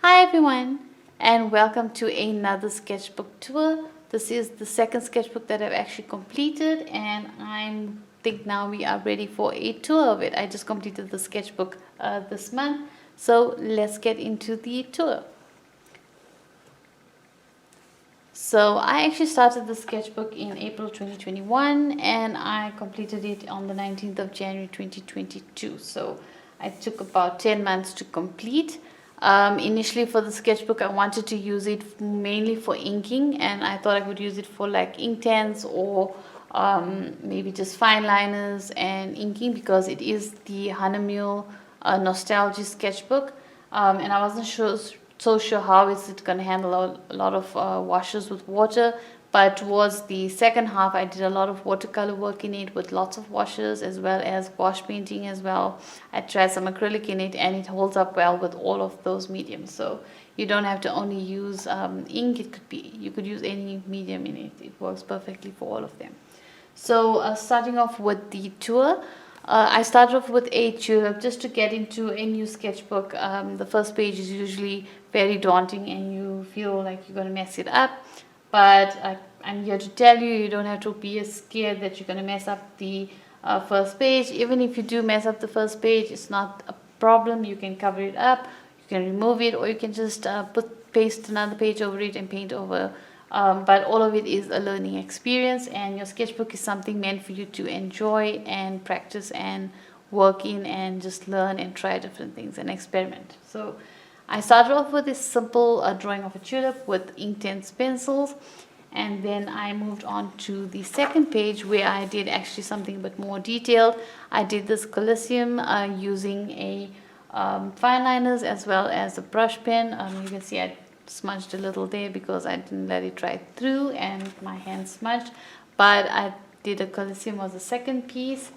Hi everyone, and welcome to another sketchbook tour. This is the second sketchbook that I've actually completed, and I think now we are ready for a tour of it. I just completed the sketchbook this month, so let's get into the tour. So I actually started the sketchbook in April 2021 and I completed it on the 19th of January 2022. So I took about 10 months to complete. Initially for the sketchbook I wanted to use it mainly for inking, and I thought I would use it for like Inktense or maybe just fine liners and inking, because it is the Hahnemuhle Nostalgie sketchbook, and I wasn't so sure how is it going to handle a lot of washes with water. But towards the second half I did a lot of watercolor work in it with lots of washes as well as wash painting as well. I tried some acrylic in it and it holds up well with all of those mediums, so you don't have to only use ink. You could use any medium in it. It works perfectly for all of them. So starting off with the tour, I started off with a tulip just to get into a new sketchbook. The first page is usually very daunting and you feel like you're going to mess it up, but I'm here to tell you, you don't have to be scared that you're going to mess up the first page. Even if you do mess up the first page, it's not a problem. You can cover it up, you can remove it, or you can just paste another page over it and paint over. But all of it is a learning experience, and your sketchbook is something meant for you to enjoy and practice and work in and just learn and try different things and experiment. So I started off with this simple drawing of a tulip with Inktense pencils, and then I moved on to the second page where I did actually something a bit more detailed. I did this Colosseum using a fine liners as well as a brush pen. You can see I smudged a little there because I didn't let it dry through and my hand smudged, but I did a Colosseum as the second piece,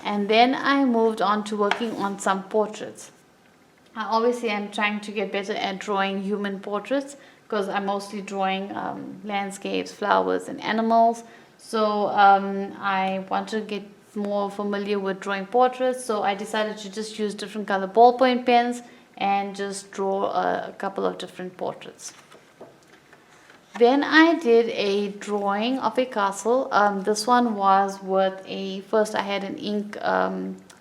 and then I moved on to working on some portraits. Obviously I'm trying to get better at drawing human portraits because I'm mostly drawing landscapes, flowers and animals. So I want to get more familiar with drawing portraits, so I decided to just use different color ballpoint pens and just draw a couple of different portraits. Then I did a drawing of a castle. This one was with first I had an ink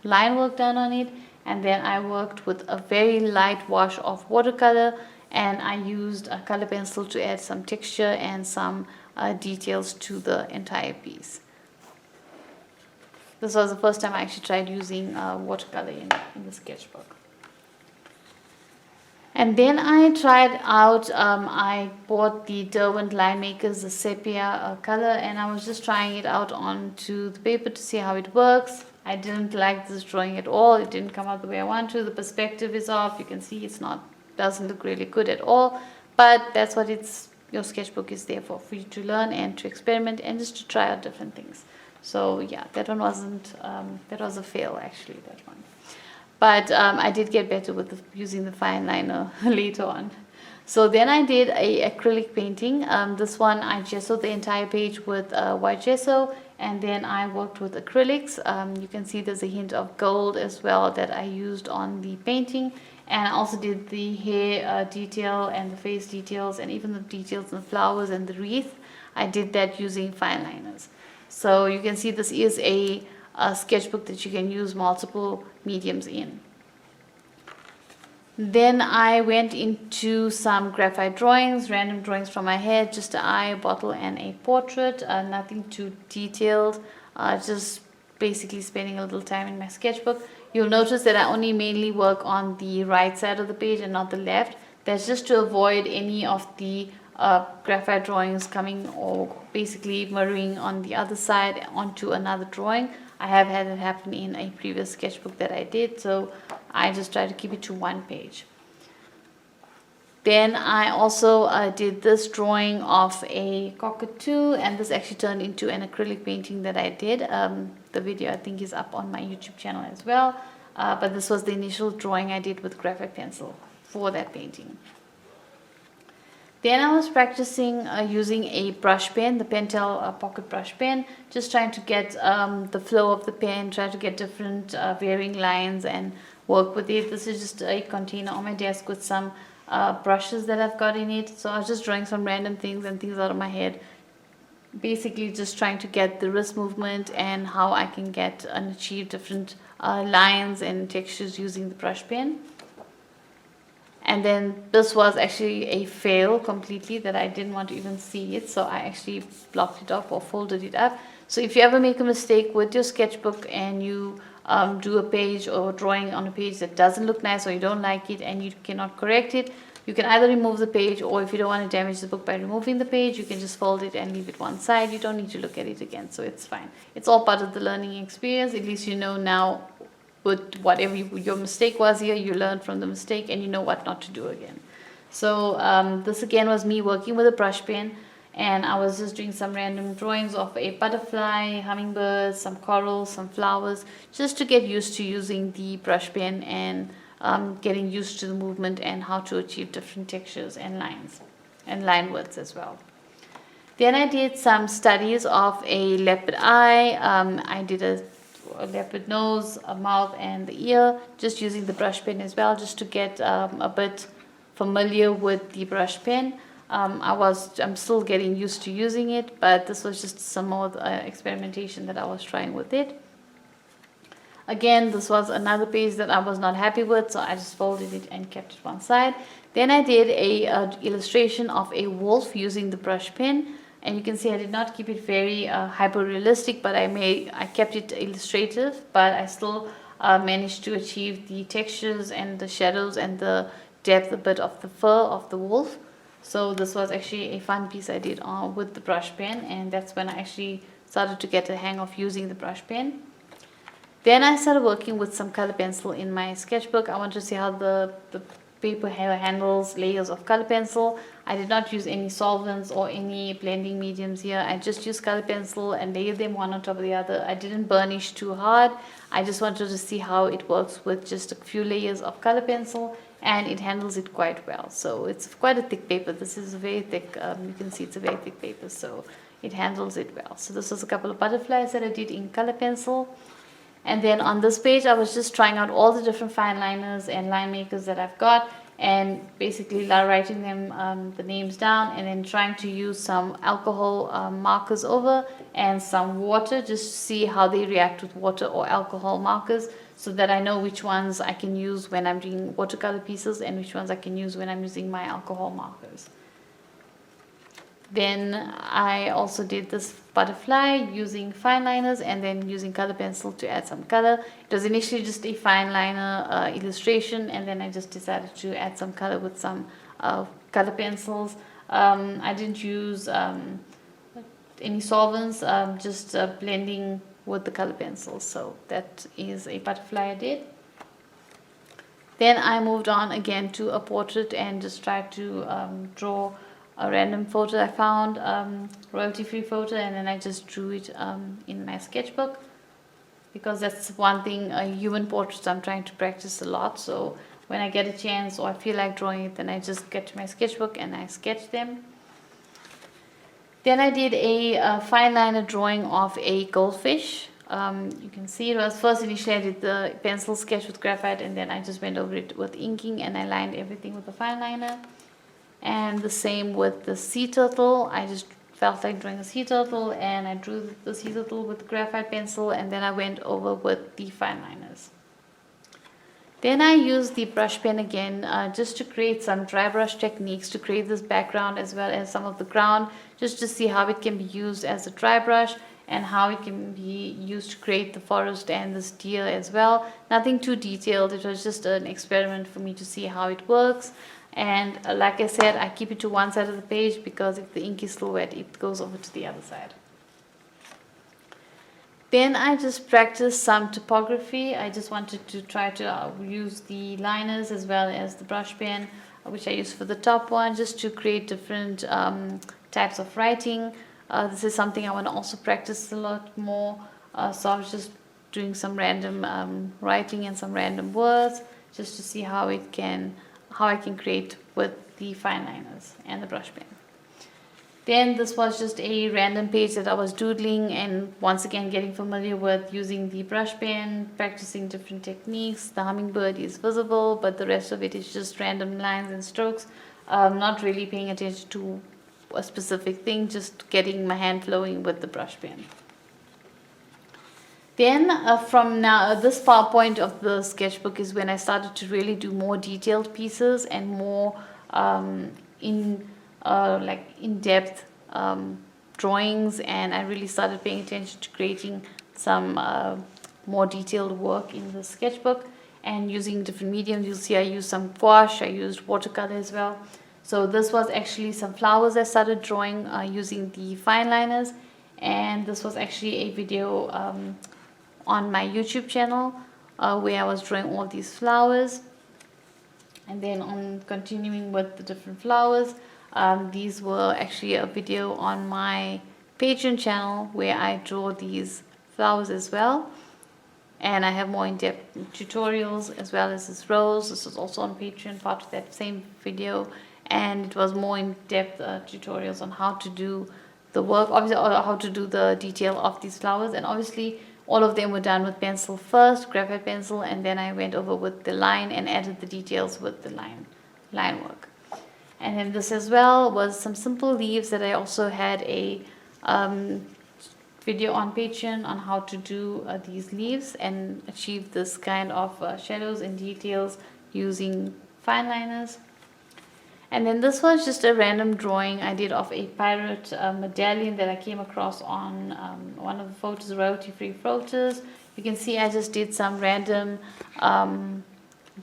line work done on it, and then I worked with a very light wash of watercolor, and I used a color pencil to add some texture and some details to the entire piece. This was the first time I actually tried using watercolor in the sketchbook. And then I tried out, I bought the Derwent Line Makers, the sepia color, and I was just trying it out onto the paper to see how it works. I didn't like this drawing at all. It didn't come out the way I want to. The perspective is off. You can see doesn't look really good at all. But that's what your sketchbook is there for you to learn and to experiment and just to try out different things. So yeah, that one wasn't, that was a fail actually, that one. But I did get better with using the fine liner later on. So then I did a acrylic painting. This one I gessoed the entire page with white gesso, and then I worked with acrylics. You can see there's a hint of gold as well that I used on the painting, and I also did the hair detail and the face details and even the details in the flowers and the wreath. I did that using fine liners. So you can see this is a sketchbook that you can use multiple mediums in. Then I went into some graphite drawings, random drawings from my head, just an eye, a bottle and a portrait, nothing too detailed, just basically spending a little time in my sketchbook. You'll notice that I only mainly work on the right side of the page and not the left. That's just to avoid any of the graphite drawings coming or basically mirroring on the other side onto another drawing. I have had it happen in a previous sketchbook that I did, so I just try to keep it to one page. Then I also did this drawing of a cockatoo, and this actually turned into an acrylic painting that I did. The video I think is up on my YouTube channel as well, but this was the initial drawing I did with graphite pencil for that painting. Then I was practicing using a brush pen, the Pentel pocket brush pen, just trying to get the flow of the pen, try to get different varying lines and work with it. This is just a container on my desk with some brushes that I've got in it. So I was just drawing some random things and things out of my head, basically just trying to get the wrist movement and how I can get and achieve different lines and textures using the brush pen. And then this was actually a fail completely, that I didn't want to even see it, so I actually blocked it off or folded it up. So if you ever make a mistake with your sketchbook and you do a page or drawing on a page that doesn't look nice, or you don't like it and you cannot correct it, you can either remove the page, or if you don't want to damage the book by removing the page, you can just fold it and leave it one side. You don't need to look at it again, so it's fine. It's all part of the learning experience. At least you know now, with whatever your mistake was here, you learned from the mistake and you know what not to do again. So this again was me working with a brush pen, and I was just doing some random drawings of a butterfly, hummingbird, some corals, some flowers, just to get used to using the brush pen and getting used to the movement and how to achieve different textures and lines and line widths as well. Then I did some studies of a leopard eye. I did a leopard nose, a mouth, and the ear, just using the brush pen as well, just to get a bit familiar with the brush pen. I'm still getting used to using it, but this was just some more experimentation that I was trying with it. Again, this was another page that I was not happy with, so I just folded it and kept it one side. Then I did a illustration of a wolf using the brush pen. And you can see I did not keep it very hyper realistic, but I kept it illustrative, but I still managed to achieve the textures and the shadows and the depth a bit of the fur of the wolf. So this was actually a fun piece I did with the brush pen, and that's when I actually started to get a hang of using the brush pen. Then I started working with some color pencil in my sketchbook. I wanted to see how the paper handles layers of color pencil. I did not use any solvents or any blending mediums here. I just used color pencil and layered them one on top of the other. I didn't burnish too hard. I just wanted to see how it works with just a few layers of color pencil, and it handles it quite well. So it's quite a thick paper. This is a very thick, you can see it's a very thick paper, so it handles it well. So this was a couple of butterflies that I did in color pencil. And then on this page, I was just trying out all the different fine liners and line makers that I've got, and basically writing them the names down, and then trying to use some alcohol markers over and some water, just to see how they react with water or alcohol markers, so that I know which ones I can use when I'm doing watercolor pieces and which ones I can use when I'm using my alcohol markers. Then I also did this butterfly using fine liners and then using color pencil to add some color. It was initially just a fine liner illustration, and then I just decided to add some color with some color pencils. I didn't use any solvents, just blending with the color pencils. So that is a butterfly I did. Then I moved on again to a portrait and just tried to draw a random photo I found, royalty-free photo, and then I just drew it in my sketchbook, because that's one thing, human portraits I'm trying to practice a lot. So when I get a chance or I feel like drawing it, then I just get to my sketchbook and I sketch them. Then I did a fine liner drawing of a goldfish. You can see it was first initially I did the pencil sketch with graphite, and then I just went over it with inking and I lined everything with a fine liner. And the same with the sea turtle. I just felt like drawing a sea turtle, and I drew the sea turtle with the graphite pencil, and then I went over with the fine liners. Then I used the brush pen again, just to create some dry brush techniques to create this background as well as some of the ground, just to see how it can be used as a dry brush and how it can be used to create the forest and this deer as well. Nothing too detailed. It was just an experiment for me to see how it works. And like I said, I keep it to one side of the page, because if the ink is still wet, it goes over to the other side. Then I just practiced some typography. I just wanted to try to use the liners as well as the brush pen, which I used for the top one, just to create different types of writing. This is something I want to also practice a lot more. So I was just doing some random writing and some random words, just to see how I can create with the fine liners and the brush pen. Then this was just a random page that I was doodling, and once again getting familiar with using the brush pen, practicing different techniques. The hummingbird is visible, but the rest of it is just random lines and strokes. Not really paying attention to a specific thing, just getting my hand flowing with the brush pen. Then from now, this point of the sketchbook is when I started to really do more detailed pieces and more in-depth drawings, and I really started paying attention to creating some more detailed work in the sketchbook and using different mediums. You'll see I used some gouache, I used watercolor as well. So this was actually some flowers I started drawing using the fine liners, and this was actually a video on my YouTube channel where I was drawing all these flowers. And then on continuing with the different flowers, these were actually a video on my Patreon channel where I draw these flowers as well. And I have more in-depth tutorials as well as this rose. This is also on Patreon, part of that same video. And it was more in-depth tutorials on how to do the work, obviously, or how to do the detail of these flowers. And obviously, all of them were done with pencil first, graphite pencil, and then I went over with the line and added the details with the line work. And then this as well was some simple leaves that I also had a video on Patreon on how to do these leaves and achieve this kind of shadows and details using fine liners. And then this was just a random drawing I did of a pirate medallion that I came across on one of the photos, royalty-free photos. You can see I just did some random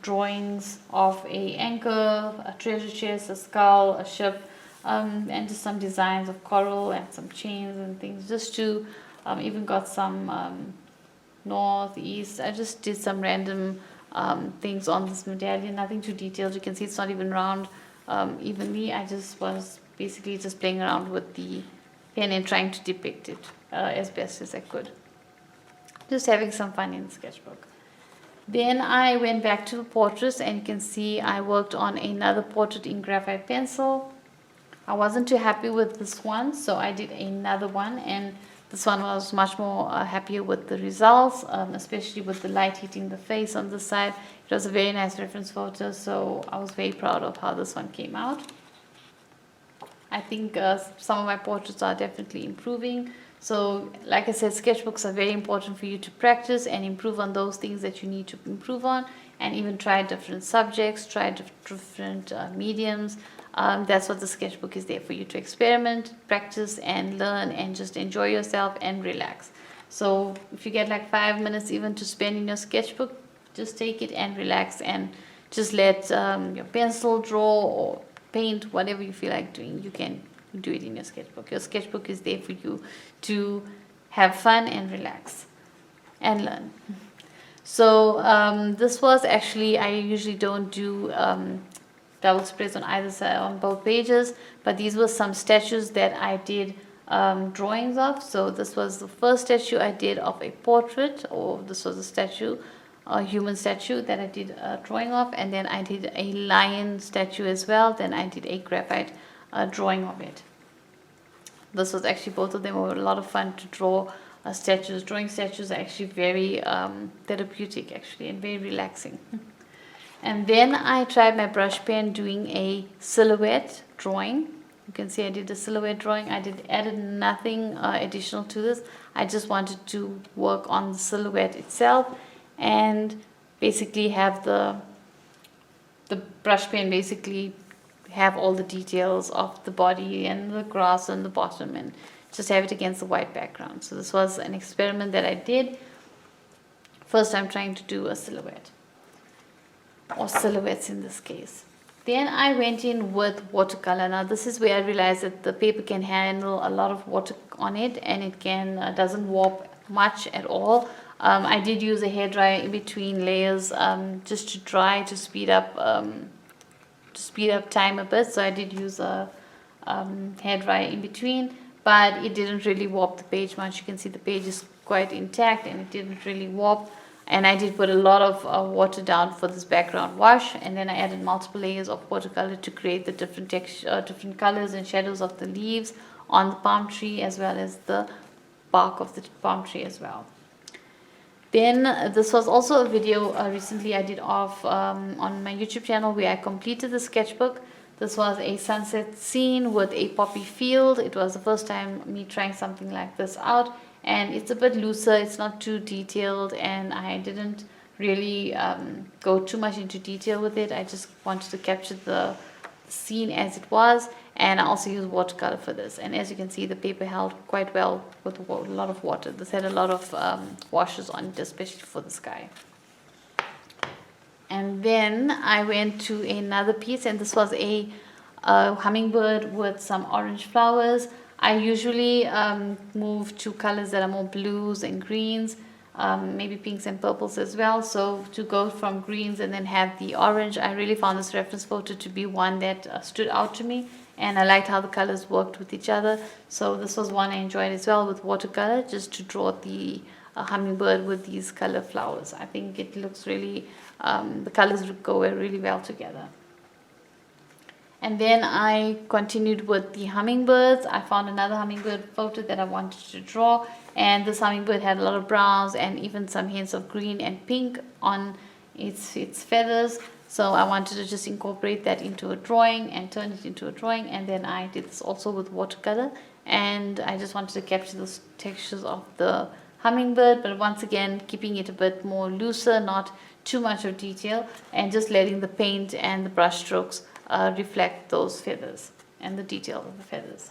drawings of a anchor, a treasure chest, a skull, a ship, and just some designs of coral and some chains and things, just to even got some north, east. I just did some random things on this medallion, nothing too detailed. You can see it's not even round evenly. I just was basically just playing around with the pen and trying to depict it as best as I could. Just having some fun in the sketchbook. Then I went back to the portraits, and you can see I worked on another portrait in graphite pencil. I wasn't too happy with this one, so I did another one, and this one was much more happier with the results, especially with the light hitting the face on the side. It was a very nice reference photo, so I was very proud of how this one came out. I think some of my portraits are definitely improving. So like I said, sketchbooks are very important for you to practice and improve on those things that you need to improve on, and even try different subjects, try different mediums. That's what the sketchbook is there for you to experiment, practice, and learn, and just enjoy yourself and relax. So if you get like 5 minutes even to spend in your sketchbook, just take it and relax, and just let your pencil draw or paint, whatever you feel like doing. You can do it in your sketchbook. Your sketchbook is there for you to have fun and relax and learn. So this was actually, I usually don't do double spreads on either side, on both pages, but these were some statues that I did drawings of. So this was the first statue I did of a portrait, or this was a statue, a human statue that I did a drawing of, and then I did a lion statue as well. Then I did a graphite drawing of it. This was actually, both of them were a lot of fun to draw statues. Drawing statues are actually very therapeutic actually, and very relaxing. And then I tried my brush pen doing a silhouette drawing. You can see I did a silhouette drawing. I added nothing additional to this. I just wanted to work on the silhouette itself, and basically have the brush pen basically have all the details of the body and the grass on the bottom, and just have it against the white background. So this was an experiment that I did. First time trying to do a silhouette, or silhouettes in this case. Then I went in with watercolor. Now this is where I realized that the paper can handle a lot of water on it, and it doesn't warp much at all. I did use a hairdryer in between layers just to dry, to speed up time a bit. So I did use a hairdryer in between, but it didn't really warp the page much. You can see the page is quite intact, and it didn't really warp. And I did put a lot of water down for this background wash, and then I added multiple layers of watercolor to create the different texture, different colors and shadows of the leaves on the palm tree as well as the bark of the palm tree as well. Then this was also a video recently I did of on my YouTube channel where I completed the sketchbook. This was a sunset scene with a poppy field. It was the first time me trying something like this out, and it's a bit looser, it's not too detailed, and I didn't really go too much into detail with it. I just wanted to capture the scene as it was, and I also used watercolor for this. And as you can see, the paper held quite well with a lot of water. This had a lot of washes on it, especially for the sky. And then I went to another piece, and this was a hummingbird with some orange flowers. I usually move to colors that are more blues and greens, maybe pinks and purples as well. So to go from greens and then have the orange, I really found this reference photo to be one that stood out to me, and I liked how the colors worked with each other. So this was one I enjoyed as well with watercolor, just to draw the hummingbird with these color flowers. I think it looks really, the colors go really well together. And then I continued with the hummingbirds. I found another hummingbird photo that I wanted to draw, and this hummingbird had a lot of browns and even some hints of green and pink on its feathers. So I wanted to just incorporate that into a drawing and turn it into a drawing. And then I did this also with watercolor, and I just wanted to capture the textures of the hummingbird, but once again keeping it a bit more looser, not too much of detail, and just letting the paint and the brush strokes reflect those feathers and the detail of the feathers.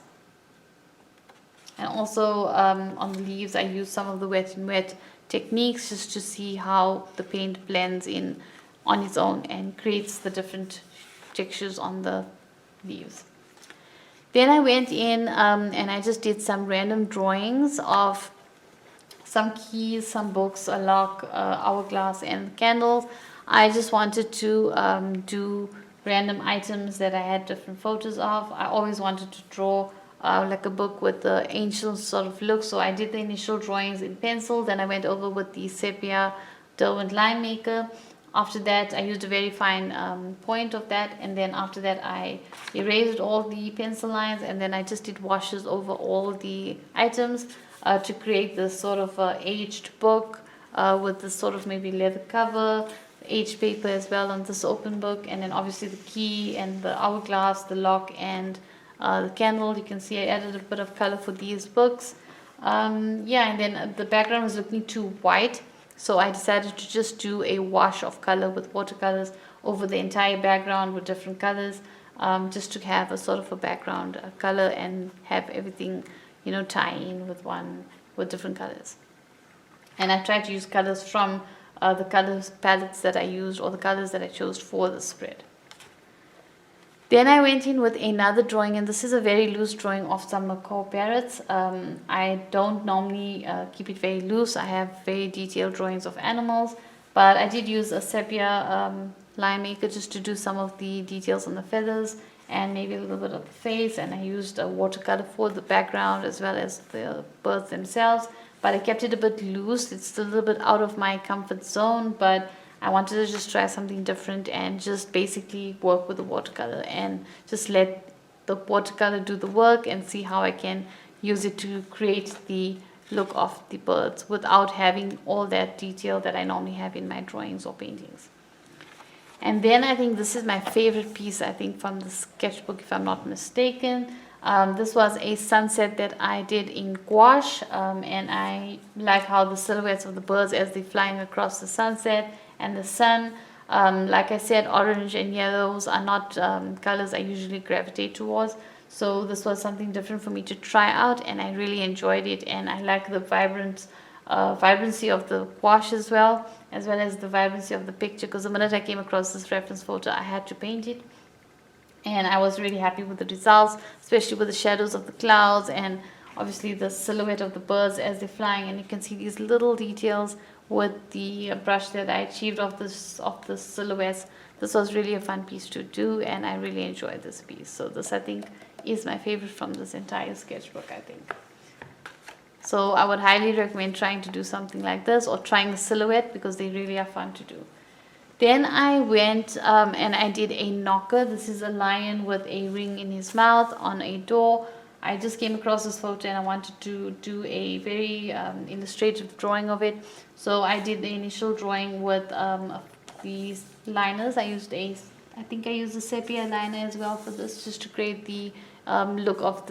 And also on the leaves I used some of the wet and wet techniques just to see how the paint blends in on its own and creates the different textures on the leaves. Then I went in and I just did some random drawings of some keys, some books, a lock, hourglass, and candles. I just wanted to do random items that I had different photos of. I always wanted to draw like a book with the ancient sort of look, so I did the initial drawings in pencil, then I went over with the sepia Derwent line maker. After that I used a very fine point of that, and then after that I erased all the pencil lines, and then I just did washes over all the items to create this sort of aged book with this sort of maybe leather cover, aged paper as well on this open book, and then obviously the key and the hourglass, the lock, and the candle. You can see I added a bit of color for these books. Yeah, and then the background was looking too white, so I decided to just do a wash of color with watercolors over the entire background with different colors, just to have a sort of a background color and have everything, you know, tie in with different colors. And I tried to use colors from the colors palettes that I used, or the colors that I chose for the spread. Then I went in with another drawing, and this is a very loose drawing of some macaw parrots. I don't normally keep it very loose. I have very detailed drawings of animals, but I did use a sepia line maker just to do some of the details on the feathers and maybe a little bit of the face, and I used a watercolor for the background as well as the birds themselves, but I kept it a bit loose. It's still a little bit out of my comfort zone, but I wanted to just try something different and just basically work with the watercolor and just let the watercolor do the work and see how I can use it to create the look of the birds without having all that detail that I normally have in my drawings or paintings. And then I think this is my favorite piece, I think, from the sketchbook, if I'm not mistaken. This was a sunset that I did in gouache, and I like how the silhouettes of the birds as they're flying across the sunset and the sun. Like I said, orange and yellows are not colors I usually gravitate towards. So this was something different for me to try out, and I really enjoyed it. And I like the vibrancy of the gouache as well as the vibrancy of the picture, because the minute I came across this reference photo I had to paint it, and I was really happy with the results, especially with the shadows of the clouds and obviously the silhouette of the birds as they're flying. And you can see these little details with the brush that I achieved of the silhouettes. This was really a fun piece to do, and I really enjoyed this piece. So this, I think, is my favorite from this entire sketchbook, I think. So I would highly recommend trying to do something like this, or trying the silhouette, because they really are fun to do. Then I went and I did a knocker. This is a lion with a ring in his mouth on a door. I just came across this photo and I wanted to do a very illustrative drawing of it. So I did the initial drawing with these liners. I think I used a sepia liner as well for this, just to create the look of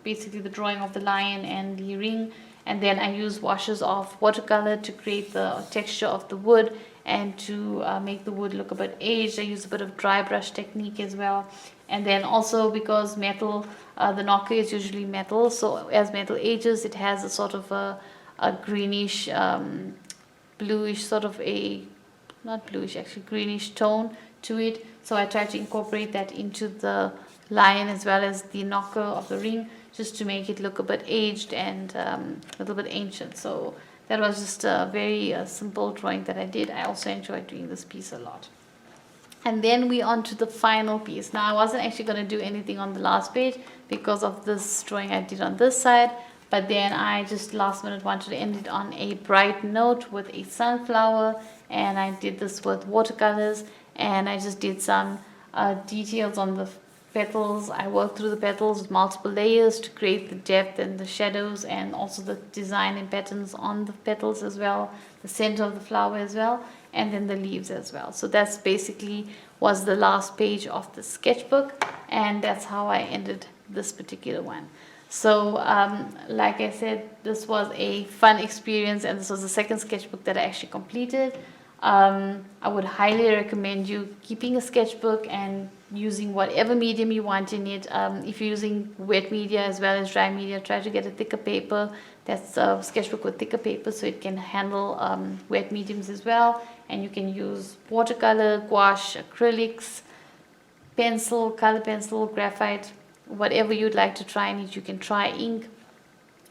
basically the drawing of the lion and the ring. And then I used washes of watercolor to create the texture of the wood and to make the wood look a bit aged. I used a bit of dry brush technique as well. And then also, because metal, the knocker is usually metal, so as metal ages, it has a sort of a greenish, bluish, sort of not bluish, actually greenish tone to it. So I tried to incorporate that into the lion as well as the knocker of the ring, just to make it look a bit aged and a little bit ancient. So that was just a very simple drawing that I did. I also enjoyed doing this piece a lot. And then we on to the final piece. Now I wasn't actually going to do anything on the last page because of this drawing I did on this side, but then I just last minute wanted to end it on a bright note with a sunflower, and I did this with watercolors, and I just did some details on the petals. I worked through the petals with multiple layers to create the depth and the shadows, and also the design and patterns on the petals as well, the center of the flower as well, and then the leaves as well. So that's basically was the last page of the sketchbook, and that's how I ended this particular one. So like I said, this was a fun experience, and this was the second sketchbook that I actually completed. I would highly recommend you keeping a sketchbook and using whatever medium you want in it. If you're using wet media as well as dry media, try to get a thicker paper. That's a sketchbook with thicker paper, so it can handle wet mediums as well. And you can use watercolor, gouache, acrylics, pencil, color pencil, graphite, whatever you'd like to try in it. You can try ink.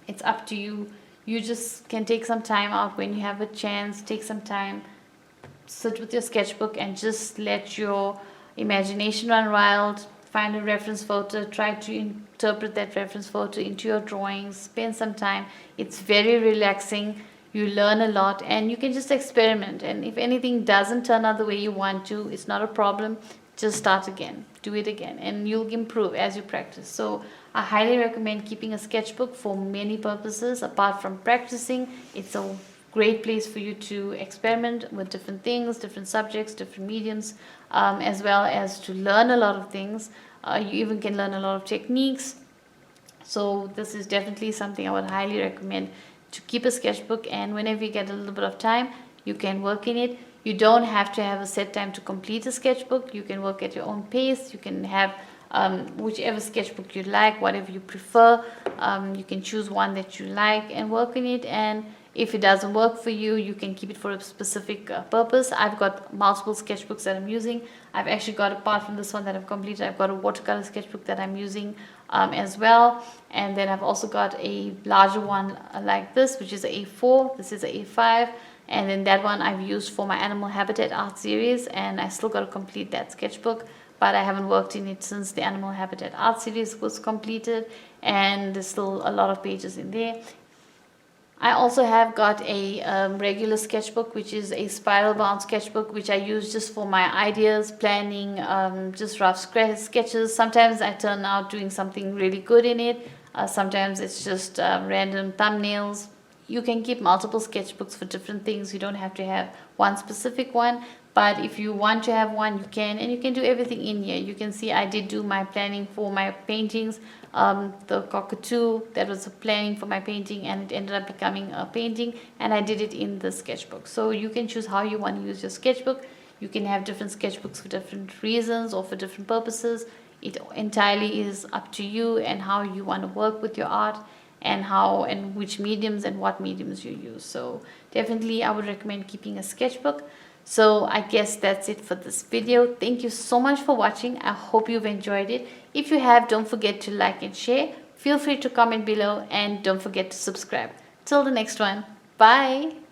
It's up to you. You just can take some time out when you have a chance. Take some time, sit with your sketchbook and just let your imagination run wild. Find a reference photo, try to interpret that reference photo into your drawings, spend some time. It's very relaxing. You learn a lot, and you can just experiment, and if anything doesn't turn out the way you want to, it's not a problem. Just start again, do it again, and you'll improve as you practice. So I highly recommend keeping a sketchbook for many purposes. Apart from practicing, it's a great place for you to experiment with different things, different subjects, different mediums, as well as to learn a lot of things. You even can learn a lot of techniques. So this is definitely something I would highly recommend, to keep a sketchbook, and whenever you get a little bit of time, you can work in it. You don't have to have a set time to complete a sketchbook. You can work at your own pace. You can have whichever sketchbook you like, whatever you prefer. You can choose one that you like and work in it, and if it doesn't work for you, you can keep it for a specific purpose. I've got multiple sketchbooks that I'm using. I've actually got, apart from this one that I've completed, I've got a watercolor sketchbook that I'm using as well. And then I've also got a larger one like this, which is a A4. This is a A5. And then that one I've used for my animal habitat art series, and I still got to complete that sketchbook, but I haven't worked in it since the animal habitat art series was completed, and there's still a lot of pages in there. I also have got a regular sketchbook, which is a spiral bound sketchbook, which I use just for my ideas, planning, just rough sketches. Sometimes I turn out doing something really good in it. Sometimes it's just random thumbnails. You can keep multiple sketchbooks for different things. You don't have to have one specific one, but if you want to have one, you can, and you can do everything in here. You can see I did do my planning for my paintings. The cockatoo, that was a planning for my painting, and it ended up becoming a painting, and I did it in the sketchbook. So you can choose how you want to use your sketchbook. You can have different sketchbooks for different reasons or for different purposes. It entirely is up to you and how you want to work with your art, and how and which mediums and what mediums you use. So definitely I would recommend keeping a sketchbook. So I guess that's it for this video. Thank you so much for watching. I hope you've enjoyed it. If you have, don't forget to like and share. Feel free to comment below, and don't forget to subscribe. Till the next one, bye.